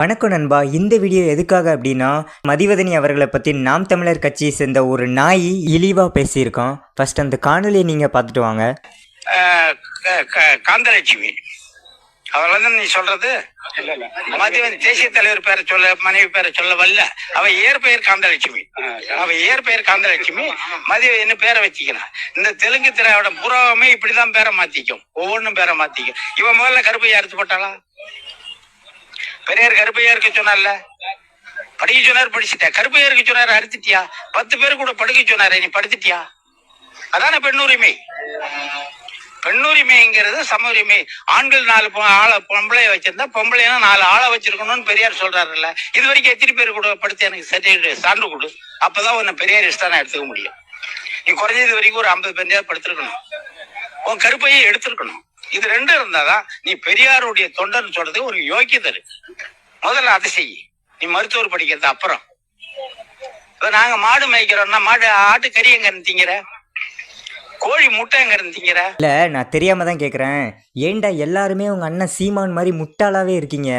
வணக்கம் நண்பா. இந்த வீடியோ எதுக்காக அப்படின்னா, மதிவதனி அவர்களை பற்றி நாம் தமிழர் கட்சியை சேர்ந்த ஒரு நாய் இழிவாக பேசியிருக்கான். ஃபர்ஸ்ட் அந்த காணொலியை நீங்கள் பார்த்துட்டு வாங்க. காந்தலட்சுமி அவள் தான் நீ சொல்றது மதிவதனி தேசிய தலைவர் பேரை சொல்ல, மனைவி பேரை சொல்ல வரல. அவ இயற்பெயர் காந்தலட்சுமி. அவ இயற்பெயர் காந்தலட்சுமி. மதிவதனி பேரை வச்சுக்கிறான். இந்த தெலுங்கு திராவிடம் புறாவுமே இப்படிதான் பேரை மாத்திக்கும், ஒவ்வொன்றும் பேரை மாத்திக்கும். இவன் முதல்ல கருப்பையா அறுத்து போட்டாளா? பெரியார் கருப்பையா இருக்க சொன்னார்ல, படிக்க சொன்னார், படிச்சுட்டா. கருப்பையா இருக்க சொன்னார், அறுத்துட்டியா? 10 பேர் கூட படுக்க சொன்னாரு, நீ படுத்துட்டியா? அதான பெண்ணுரிமை. பெண்ணுரிமைங்கிறது சம உரிமை. ஆண்கள் 4 ஆளை பொம்பளைய வச்சிருந்தா பொம்பளைனா 4 ஆளை வச்சிருக்கணும்னு பெரியார் சொல்றாருல்ல. இது வரைக்கும் எத்தனை பேர் கூட படுத்து எனக்கு சர்டிபிகேட் சான்று கொடு, அப்பதான் உன்னை பெரியார் இஷ்டான எடுத்துக்க முடியும். நீ குறைஞ்சது வரைக்கும் ஒரு 50 பேர் படுத்திருக்கணும், உன் கருப்பையை எடுத்திருக்கணும். இது 2 இருந்தாதான் நீ பெரியாருடைய தொண்டர்னு சொல்றதுக்கு ஒரு யோக்கியதை இருக்கு. முதல்ல அதை செய்ய. நீ மருத்துவர் படிக்கிறது அப்புறம். நாங்க மாடு மேய்க்கிறோம்னா ஆட்டு கறி எங்க திங்கிற, கோழி முட்டை எங்க திங்கிற? இல்ல, நான் தெரியாம தான் கேட்குறேன். ஏண்டா எல்லாருமே உங்க அண்ணன் சீமான் மாதிரி முட்டாளாவே இருக்கீங்க?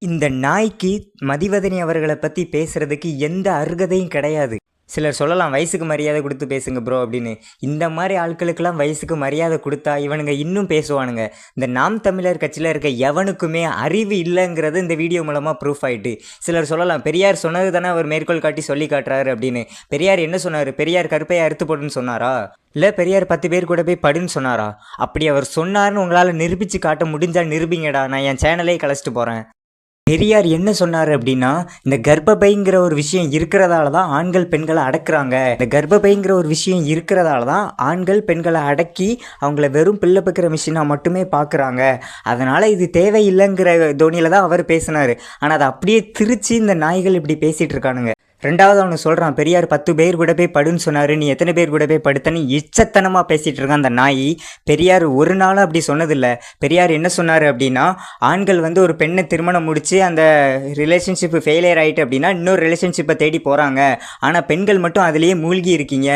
இந்த நாய்க்கு மதிவதனி அவர்களை பற்றி பேசுறதுக்கு எந்த அருகதையும் கிடையாது. சிலர் சொல்லலாம் வயசுக்கு மரியாதை கொடுத்து பேசுங்க ப்ரோ அப்படின்னு. இந்த மாதிரி ஆட்களுக்கெல்லாம் வயசுக்கு மரியாதை கொடுத்தா இவனுங்க இன்னும் பேசுவானுங்க. இந்த நாம் தமிழர் கட்சியில் இருக்க எவனுக்குமே அறிவு இல்லைங்கிறது இந்த வீடியோ மூலமாக ப்ரூஃப் ஆகிட்டு. சிலர் சொல்லலாம் பெரியார் சொன்னது தானே அவர் மேற்கோள் காட்டி சொல்லி காட்டுறாரு அப்படின்னு. பெரியார் என்ன சொன்னார்? பெரியார் கருப்பையை அறுத்து போடுன்னு சொன்னாரா? இல்லை பெரியார் 10 பேர் கூட போய் படுன்னு சொன்னாரா? அப்படி அவர் சொன்னார்னு உங்களால் நிரூபித்து காட்ட முடிஞ்சால் நிரூபிங்கடா, நான் என் சேனலே கலைச்சிட்டு போகிறேன். பெரியார் என்ன சொன்னார் அப்படின்னா, இந்த கர்ப்பப்பைங்கிற ஒரு விஷயம் இருக்கிறதால தான் ஆண்கள் பெண்களை அடக்குறாங்க. இந்த கர்ப்பப்பைங்கிற ஒரு விஷயம் இருக்கிறதால தான் ஆண்கள் பெண்களை அடக்கி அவங்கள வெறும் பிள்ளை பக்கிற மிஷினாக மட்டுமே பார்க்குறாங்க. அதனால் இது தேவையில்லைங்கிற தோனியில் தான் அவர் பேசினார். ஆனால் அதை அப்படியே திருச்சி இந்த நாய்கள் இப்படி பேசிகிட்டு இருக்கானுங்க. 2வது அவனு சொல்கிறான், பெரியார் 10 பேர் கூட போய் படுன்னு சொன்னார், நீ எத்தனை பேர் கூட போய் படுத்தன்னு இச்சத்தனமாக பேசிகிட்டு இருக்கான் அந்த நாய். பெரியார் ஒரு நாளும் அப்படி சொன்னதில்லை. பெரியார் என்ன சொன்னார் அப்படின்னா, ஆண்கள் ஒரு பெண்ணை திருமணம் முடித்து அந்த ரிலேஷன்ஷிப்பு ஃபெயிலியர் ஆகிட்டு அப்படின்னா இன்னொரு ரிலேஷன்ஷிப்பை தேடி போகிறாங்க. ஆனால் பெண்கள் மட்டும் அதிலேயே மூழ்கி இருக்கீங்க.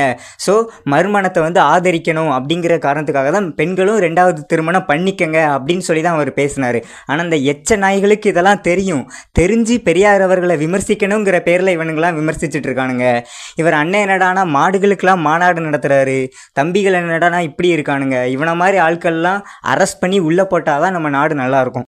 ஸோ மறுமணத்தை ஆதரிக்கணும் அப்படிங்கிற காரணத்துக்காக தான் பெண்களும் 2வது திருமணம் பண்ணிக்கங்க அப்படின்னு சொல்லி தான் அவர் பேசினார். ஆனால் அந்த எச்ச நாய்களுக்கு இதெல்லாம் தெரியும். தெரிஞ்சு பெரியார் அவர்களை விமர்சிக்கணுங்கிற பேரில் இவனுங்களாம் விமர்சிச்சுட்டு இருக்கானுங்க. இவர் அண்ணன் என்னடானா மாடுகளுக்கெல்லாம் மாநாடு நடத்துறாரு, தம்பிகள் என்னடானா இப்படி இருக்கானுங்க. இவனை மாதிரி ஆட்கள்லாம் அரெஸ்ட் பண்ணி உள்ளே போட்டால் தான் நம்ம நாடு நல்லா இருக்கும்.